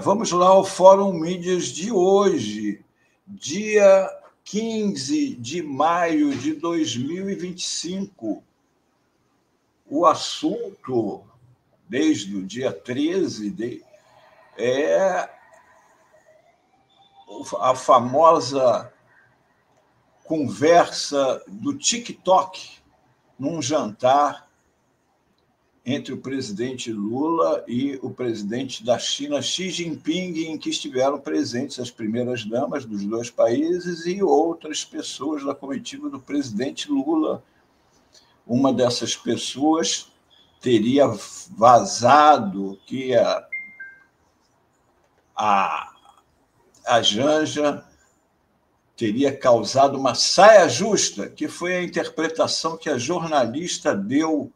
Vamos lá ao Fórum Mídias de hoje, dia 15 de maio de 2025. O assunto, desde o dia 13, é a famosa conversa do TikTok num jantar entre o presidente Lula e o presidente da China, Xi Jinping, em que estiveram presentes as primeiras damas dos dois países e outras pessoas da comitiva do presidente Lula. Uma dessas pessoas teria vazado que a Janja teria causado uma saia justa, que foi a interpretação que a jornalista deu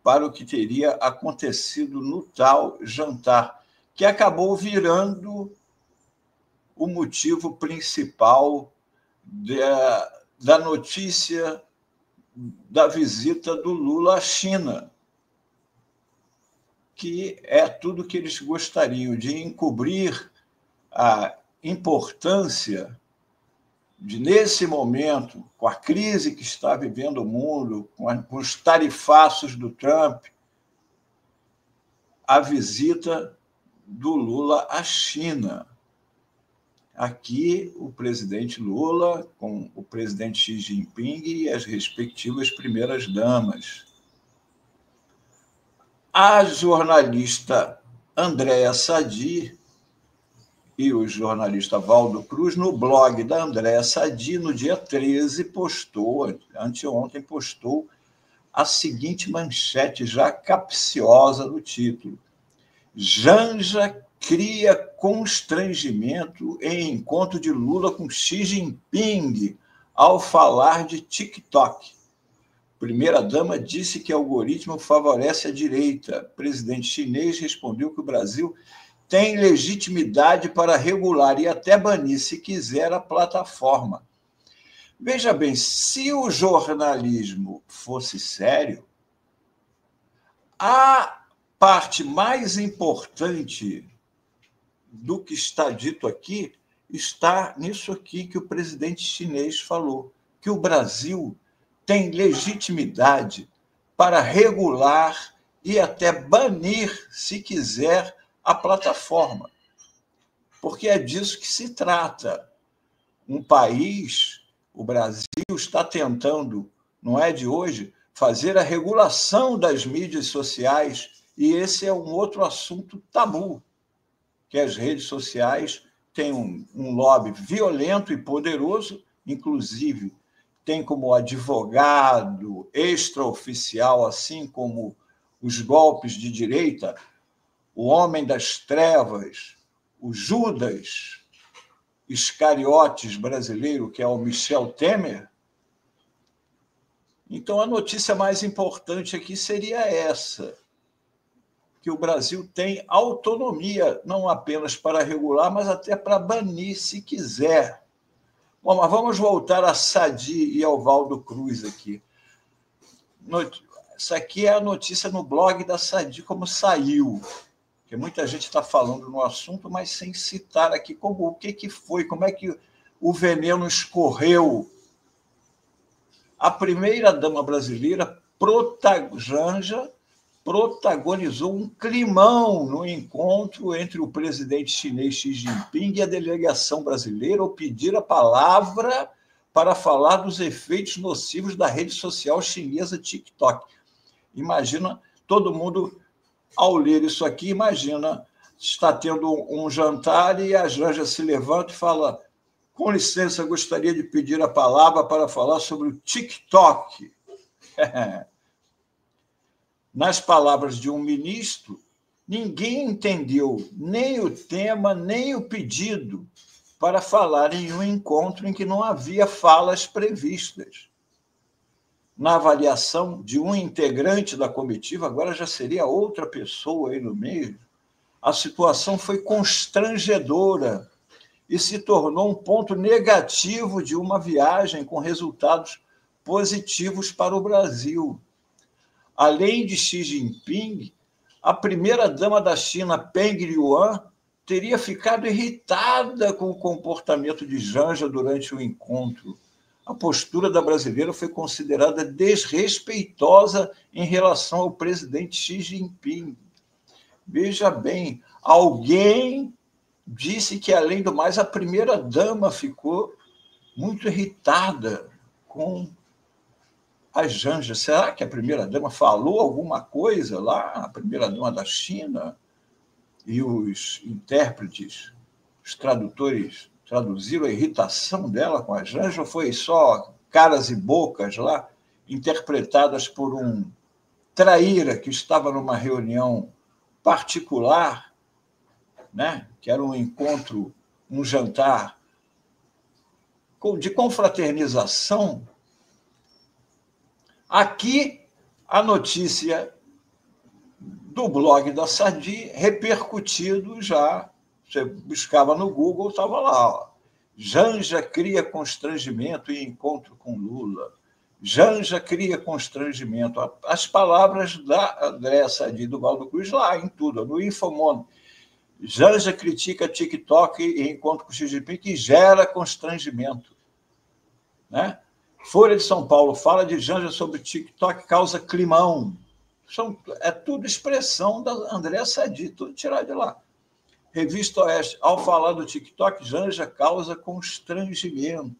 para o que teria acontecido no tal jantar, que acabou virando o motivo principal da notícia da visita do Lula à China, que é tudo que eles gostariam, de encobrir a importância de, nesse momento, com a crise que está vivendo o mundo, com os tarifaços do Trump, a visita do Lula à China. Aqui, o presidente Lula com o presidente Xi Jinping e as respectivas primeiras-damas. A jornalista Andréa Sadi e o jornalista Valdo Cruz, no blog da Andréa Sadi, no dia 13, anteontem, postou a seguinte manchete, já capciosa do título: Janja cria constrangimento em encontro de Lula com Xi Jinping ao falar de TikTok. Primeira-dama disse que o algoritmo favorece a direita. O presidente chinês respondeu que o Brasil tem legitimidade para regular e até banir, se quiser, a plataforma. Veja bem, se o jornalismo fosse sério, a parte mais importante do que está dito aqui está nisso aqui que o presidente chinês falou, que o Brasil tem legitimidade para regular e até banir, se quiser, a plataforma. Porque é disso que se trata. Um país, o Brasil, está tentando, não é de hoje, fazer a regulação das mídias sociais, e esse é um outro assunto tabu, que as redes sociais têm um lobby violento e poderoso, inclusive tem como advogado extraoficial, assim como os golpes de direita, o homem das trevas, o Judas Iscariotes brasileiro, que é o Michel Temer. Então, a notícia mais importante aqui seria essa, que o Brasil tem autonomia, não apenas para regular, mas até para banir, se quiser. Bom, mas vamos voltar a Sadi e ao Valdo Cruz aqui. Isso aqui é a notícia no blog da Sadi, como saiu, porque muita gente está falando no assunto, mas sem citar aqui o que foi, como é que o veneno escorreu. A primeira-dama brasileira, Janja, protagonizou um climão no encontro entre o presidente chinês Xi Jinping e a delegação brasileira ao pedir a palavra para falar dos efeitos nocivos da rede social chinesa TikTok. Imagina, todo mundo, ao ler isso aqui, imagina, está tendo um jantar e a Janja se levanta e fala: com licença, gostaria de pedir a palavra para falar sobre o TikTok. Nas palavras de um ministro, ninguém entendeu nem o tema, nem o pedido para falar em um encontro em que não havia falas previstas. Na avaliação de um integrante da comitiva, agora já seria outra pessoa aí no meio, a situação foi constrangedora e se tornou um ponto negativo de uma viagem com resultados positivos para o Brasil. Além de Xi Jinping, a primeira-dama da China, Peng Liyuan, teria ficado irritada com o comportamento de Janja durante o encontro. A postura da brasileira foi considerada desrespeitosa em relação ao presidente Xi Jinping. Veja bem, alguém disse que, além do mais, a primeira-dama ficou muito irritada com a Janja. Será que a primeira-dama falou alguma coisa lá, a primeira-dama da China? E os intérpretes, os tradutores, traduziram a irritação dela com a Janja, ou foi só caras e bocas lá, interpretadas por um traíra que estava numa reunião particular, né? Que era um encontro, um jantar de confraternização? Aqui, a notícia do blog da Sadi, repercutido já. Você buscava no Google, estava lá. Ó. Janja cria constrangimento em encontro com Lula. Janja cria constrangimento. As palavras da Andréa Sadi do Valdo Cruz lá em tudo, no Infomondo. Janja critica TikTok em encontro com Xi Jinping que gera constrangimento. Né? Folha de São Paulo fala de Janja sobre TikTok causa climão. É tudo expressão da Andréa Sadi, tudo tirado de lá. Revista Oeste, ao falar do TikTok, Janja causa constrangimento.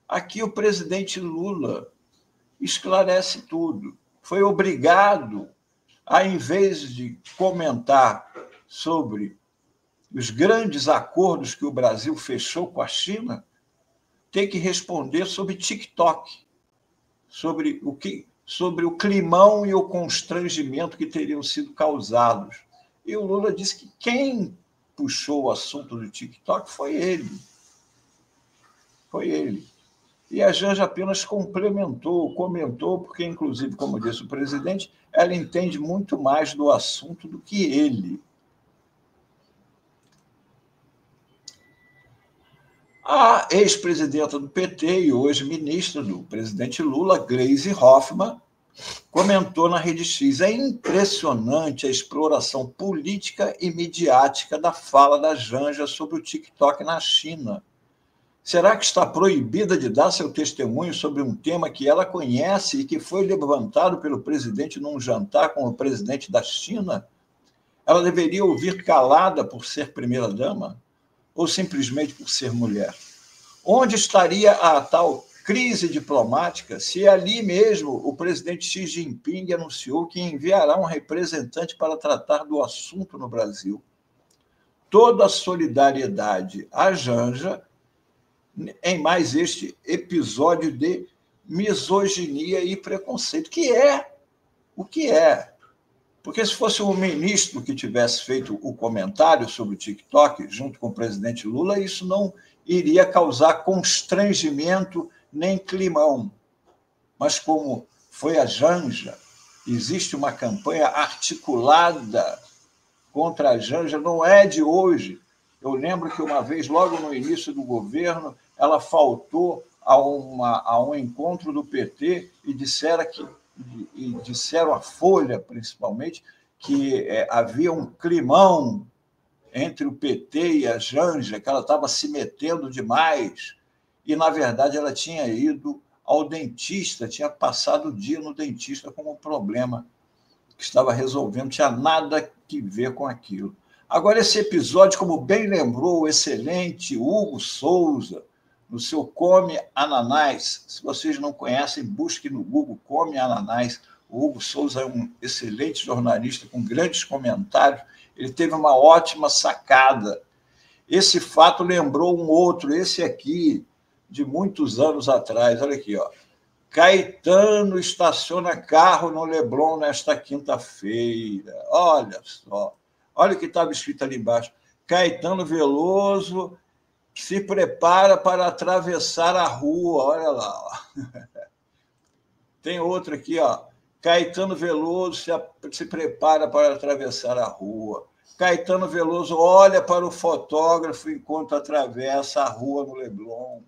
Aqui o presidente Lula esclarece tudo. Foi obrigado, ao invés de comentar sobre os grandes acordos que o Brasil fechou com a China, ter que responder sobre TikTok, sobre o climão e o constrangimento que teriam sido causados. E o Lula disse que quem puxou o assunto do TikTok foi ele. Foi ele. E a Janja apenas comentou, porque, inclusive, como disse o presidente, ela entende muito mais do assunto do que ele. A ex-presidenta do PT e hoje ministra do presidente Lula, Gleisi Hoffmann, comentou na Rede X: é impressionante a exploração política e midiática da fala da Janja sobre o TikTok na China. Será que está proibida de dar seu testemunho sobre um tema que ela conhece e que foi levantado pelo presidente num jantar com o presidente da China? Ela deveria ouvir calada por ser primeira-dama? Ou simplesmente por ser mulher? Onde estaria a tal crise diplomática se ali mesmo o presidente Xi Jinping anunciou que enviará um representante para tratar do assunto no Brasil? Toda a solidariedade à Janja em mais este episódio de misoginia e preconceito, que é o que é. Porque se fosse um ministro que tivesse feito o comentário sobre o TikTok, junto com o presidente Lula, isso não iria causar constrangimento nem climão. Mas como foi a Janja, existe uma campanha articulada contra a Janja, não é de hoje. Eu lembro que uma vez, logo no início do governo, ela faltou a um encontro do PT e disseram à Folha, principalmente, que havia um climão entre o PT e a Janja, que ela estava se metendo demais. E, na verdade, ela tinha ido ao dentista, tinha passado o dia no dentista com um problema que estava resolvendo, não tinha nada que ver com aquilo. Agora, esse episódio, como bem lembrou o excelente Hugo Souza, no seu Come Ananás. Se vocês não conhecem, busquem no Google Come Ananás. O Hugo Souza é um excelente jornalista com grandes comentários. Ele teve uma ótima sacada. Esse fato lembrou um outro, esse aqui, de muitos anos atrás. Olha aqui, ó. Caetano estaciona carro no Leblon nesta quinta-feira. Olha só. Olha o que estava escrito ali embaixo. Caetano Veloso se prepara para atravessar a rua. Olha lá. Ó. Tem outro aqui, ó. Caetano Veloso se prepara para atravessar a rua. Caetano Veloso olha para o fotógrafo enquanto atravessa a rua no Leblon.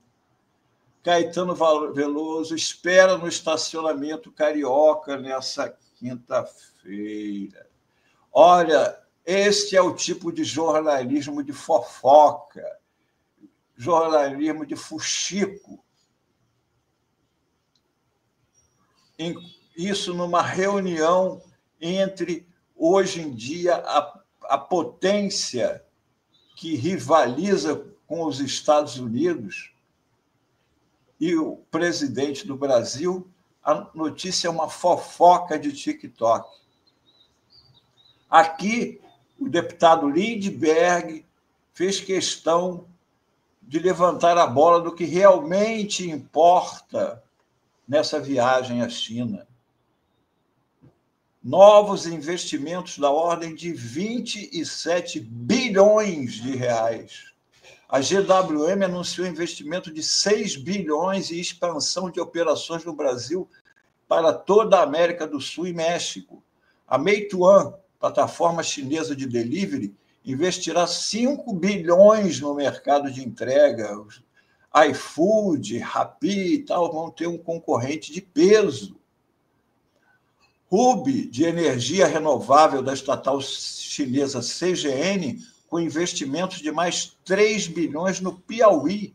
Caetano Veloso espera no estacionamento carioca nessa quinta-feira. Olha, Este é o tipo de jornalismo de fofoca, jornalismo de fuxico. Isso numa reunião entre, hoje em dia, a potência que rivaliza com os Estados Unidos e o presidente do Brasil. A notícia é uma fofoca de TikTok. Aqui, o deputado Lindbergh fez questão de levantar a bola do que realmente importa nessa viagem à China. Novos investimentos da ordem de 27 bilhões de reais. A GWM anunciou investimento de 6 bilhões e expansão de operações no Brasil para toda a América do Sul e México. A Meituan, plataforma chinesa de delivery, investirá 5 bilhões no mercado de entrega. iFood, Rappi e tal vão ter um concorrente de peso. Ruby, de energia renovável da estatal chinesa CGN, com investimentos de mais 3 bilhões no Piauí.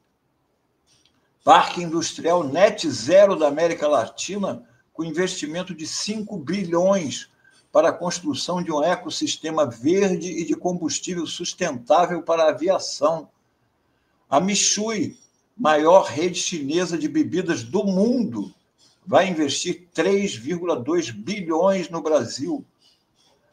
Parque Industrial Net Zero da América Latina, com investimento de 5 bilhões para a construção de um ecossistema verde e de combustível sustentável para a aviação. A Mitsui, maior rede chinesa de bebidas do mundo, vai investir 3,2 bilhões no Brasil.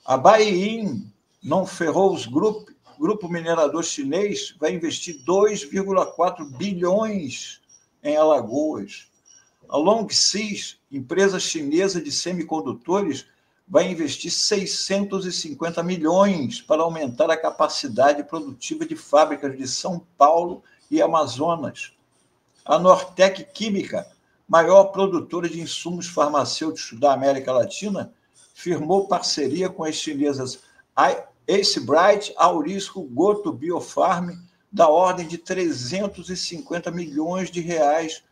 A Baiyin Non-Ferrous Group, grupo minerador chinês, vai investir 2,4 bilhões em Alagoas. A Longsys, empresa chinesa de semicondutores, vai investir 650 milhões para aumentar a capacidade produtiva de fábricas de São Paulo e Amazonas. A Nortec Química, maior produtora de insumos farmacêuticos da América Latina, firmou parceria com as chinesas Ace Bright, Aurisco, Goto Biofarm, da ordem de 350 milhões de reais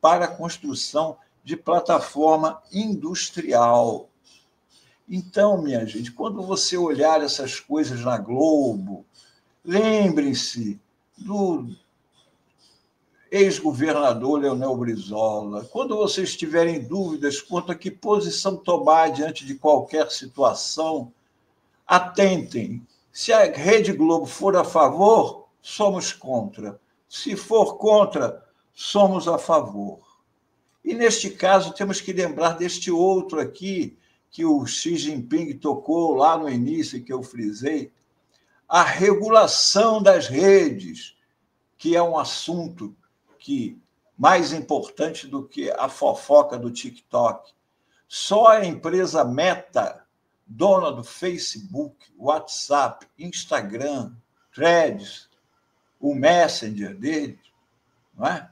para a construção de plataforma industrial. Então, minha gente, quando você olhar essas coisas na Globo, lembrem-se do ex-governador Leonel Brizola. Quando vocês tiverem dúvidas quanto a que posição tomar diante de qualquer situação, atentem. Se a Rede Globo for a favor, somos contra. Se for contra, somos a favor. E, neste caso, temos que lembrar deste outro aqui, que o Xi Jinping tocou lá no início, que eu frisei, a regulação das redes, que é um assunto que mais importante do que a fofoca do TikTok. Só a empresa Meta, dona do Facebook, WhatsApp, Instagram, Threads, o Messenger dele, não é?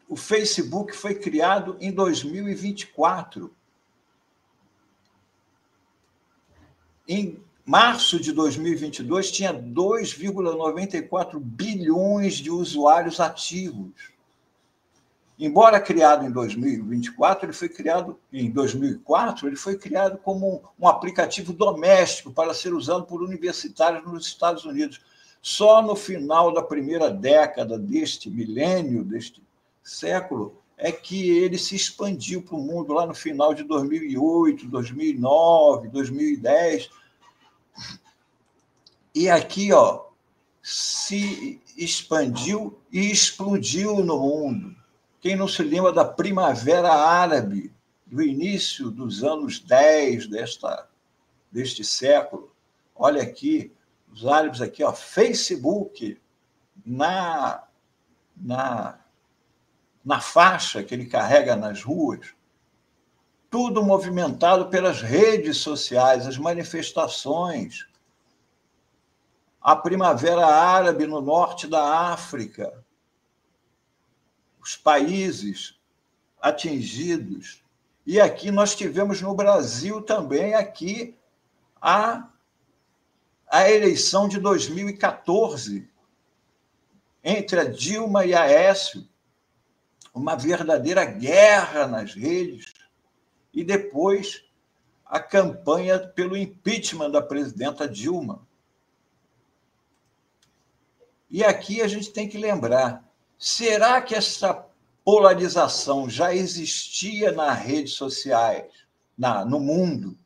O Facebook foi criado em 2024. Em março de 2022, tinha 2,94 bilhões de usuários ativos. Embora criado em 2024, ele foi criado em 2004, ele foi criado como um aplicativo doméstico para ser usado por universitários nos Estados Unidos. Só no final da primeira década deste milênio, deste século, é que ele se expandiu para o mundo, lá no final de 2008, 2009, 2010. E aqui, se expandiu e explodiu no mundo. Quem não se lembra da Primavera Árabe, do início dos anos 10 deste século? Olha aqui, os árabes aqui, Facebook, na faixa que ele carrega nas ruas, tudo movimentado pelas redes sociais, as manifestações. A Primavera Árabe no norte da África, os países atingidos. E aqui nós tivemos no Brasil também aqui a eleição de 2014, entre a Dilma e a Aécio, uma verdadeira guerra nas redes, e depois a campanha pelo impeachment da presidenta Dilma. E aqui a gente tem que lembrar, será que essa polarização já existia nas redes sociais, no mundo,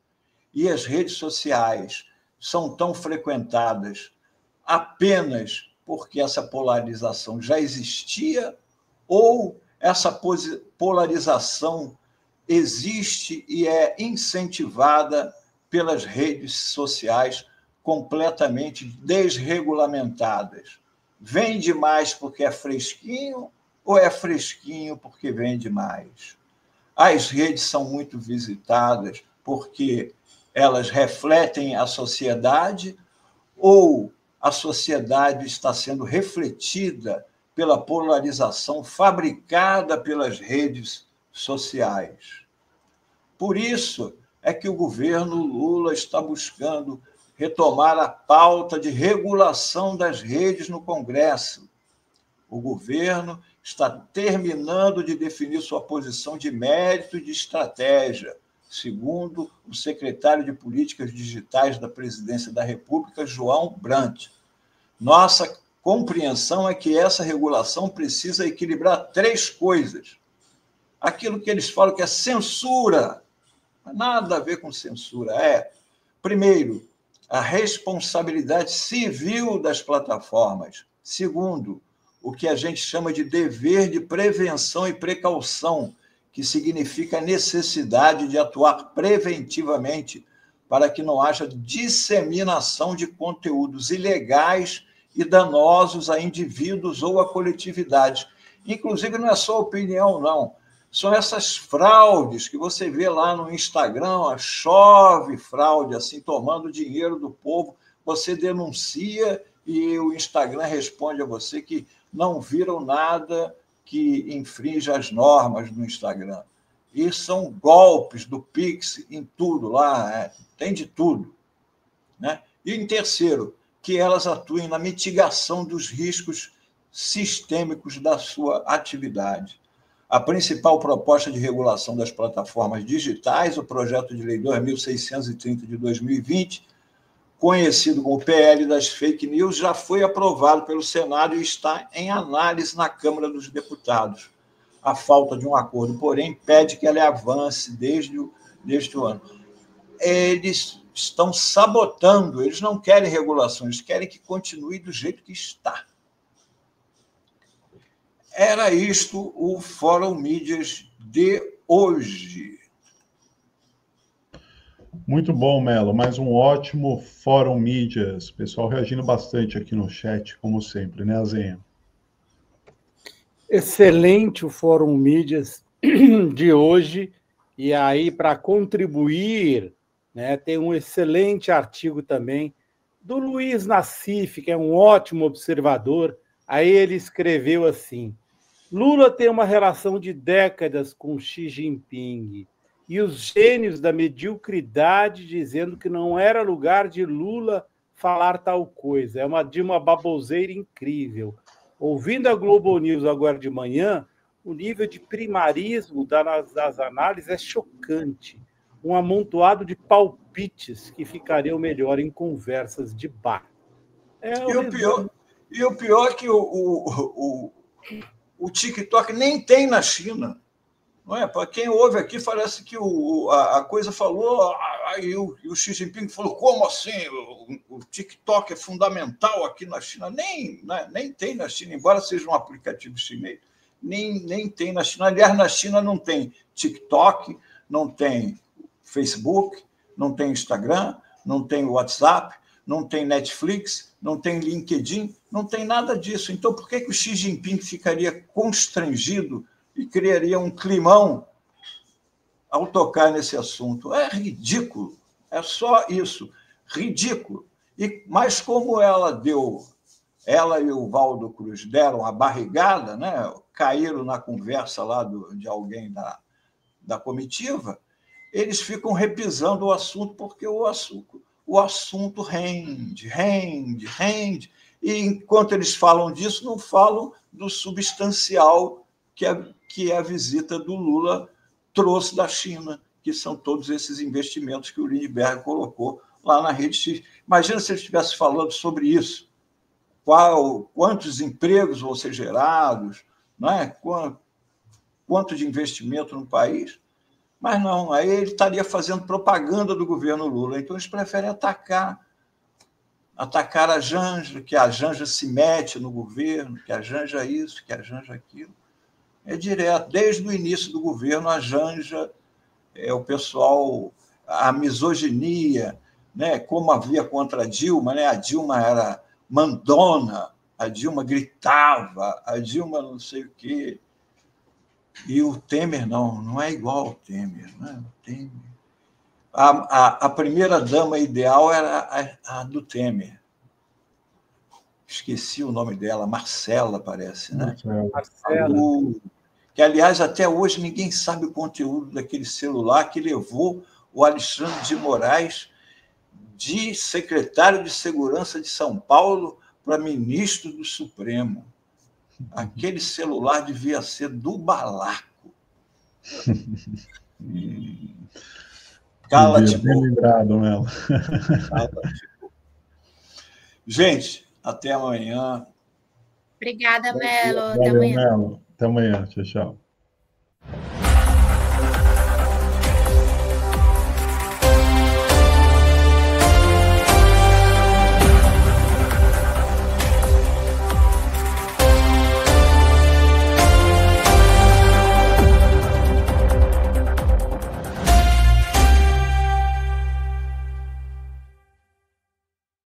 e as redes sociais são tão frequentadas apenas porque essa polarização já existia, ou essa polarização existe e é incentivada pelas redes sociais completamente desregulamentadas? Vende mais porque é fresquinho ou é fresquinho porque vende mais? As redes são muito visitadas porque elas refletem a sociedade ou a sociedade está sendo refletida pela polarização fabricada pelas redes sociais? Por isso é que o governo Lula está buscando retomar a pauta de regulação das redes no Congresso. O governo está terminando de definir sua posição de mérito e de estratégia, segundo o secretário de Políticas Digitais da Presidência da República, João Brandt. Nossa compreensão é que essa regulação precisa equilibrar 3 coisas. Aquilo que eles falam que é censura, nada a ver com censura. Primeiro, a responsabilidade civil das plataformas. Segundo, o que a gente chama de dever de prevenção e precaução, que significa a necessidade de atuar preventivamente para que não haja disseminação de conteúdos ilegais e danosos a indivíduos ou a coletividades. Inclusive, não é só opinião, não. São essas fraudes que você vê lá no Instagram, chove fraude, assim, tomando dinheiro do povo. Você denuncia e o Instagram responde a você que não viram nada que infringe as normas do Instagram. E são golpes do Pix em tudo lá, tem de tudo, né? E em terceiro, que elas atuem na mitigação dos riscos sistêmicos da sua atividade. A principal proposta de regulação das plataformas digitais, o projeto de lei 2630 de 2020, conhecido como PL das fake news, já foi aprovado pelo Senado e está em análise na Câmara dos Deputados. A falta de um acordo, porém, impede que ele avance desde o ano. Eles estão sabotando, eles não querem regulação, eles querem que continue do jeito que está. Era isto o Fórum Mídias de hoje. Muito bom, Melo. Mais um ótimo Fórum Mídias. O pessoal reagindo bastante aqui no chat, como sempre, né, Azenha? Excelente o Fórum Mídias de hoje. E aí, para contribuir, né, tem um excelente artigo também do Luiz Nassif, que é um ótimo observador. Aí ele escreveu assim: Lula tem uma relação de décadas com Xi Jinping e os gênios da mediocridade dizendo que não era lugar de Lula falar tal coisa. É de uma baboseira incrível. Ouvindo a Globo News agora de manhã, o nível de primarismo das análises é chocante. Um amontoado de palpites que ficariam melhor em conversas de bar. E o pior é que o TikTok nem tem na China. Não é? Para quem ouve aqui, parece que a coisa falou, e o Xi Jinping falou, como assim? O TikTok é fundamental aqui na China. Nem tem na China, embora seja um aplicativo chinês, nem tem na China. Aliás, na China não tem TikTok, não tem Facebook, não tem Instagram, não tem WhatsApp, não tem Netflix, não tem LinkedIn, não tem nada disso. Então, por que o Xi Jinping ficaria constrangido e criaria um climão ao tocar nesse assunto? É ridículo, é só isso, ridículo. Mas como ela e o Valdo Cruz deram a barrigada, né, caíram na conversa lá de alguém da comitiva, eles ficam repisando o assunto, porque o assunto rende. E enquanto eles falam disso, não falam do substancial que a visita do Lula trouxe da China, que são todos esses investimentos que o Lindbergh colocou lá na Rede X. Imagina se ele estivesse falando sobre isso. Quantos empregos vão ser gerados, não é? Quanto de investimento no país. Mas não, aí ele estaria fazendo propaganda do governo Lula. Então, eles preferem atacar a Janja, que a Janja se mete no governo, que a Janja isso, que a Janja aquilo. É direto. Desde o início do governo, a Janja, o pessoal, a misoginia, né? Como havia contra a Dilma, né? A Dilma era mandona, a Dilma gritava, a Dilma não sei o quê. E o Temer não é igual ao Temer. Né? O Temer. A primeira-dama ideal era a do Temer. Esqueci o nome dela, Marcela, parece. Né? Marcela. Que, aliás, até hoje ninguém sabe o conteúdo daquele celular que levou o Alexandre de Moraes de secretário de Segurança de São Paulo para ministro do Supremo. Aquele celular devia ser do balaco. Cala-te, bem lembrado, Melo. Gente, até amanhã. Obrigada, Melo. Até amanhã. Melo. Até amanhã. Tchau, tchau.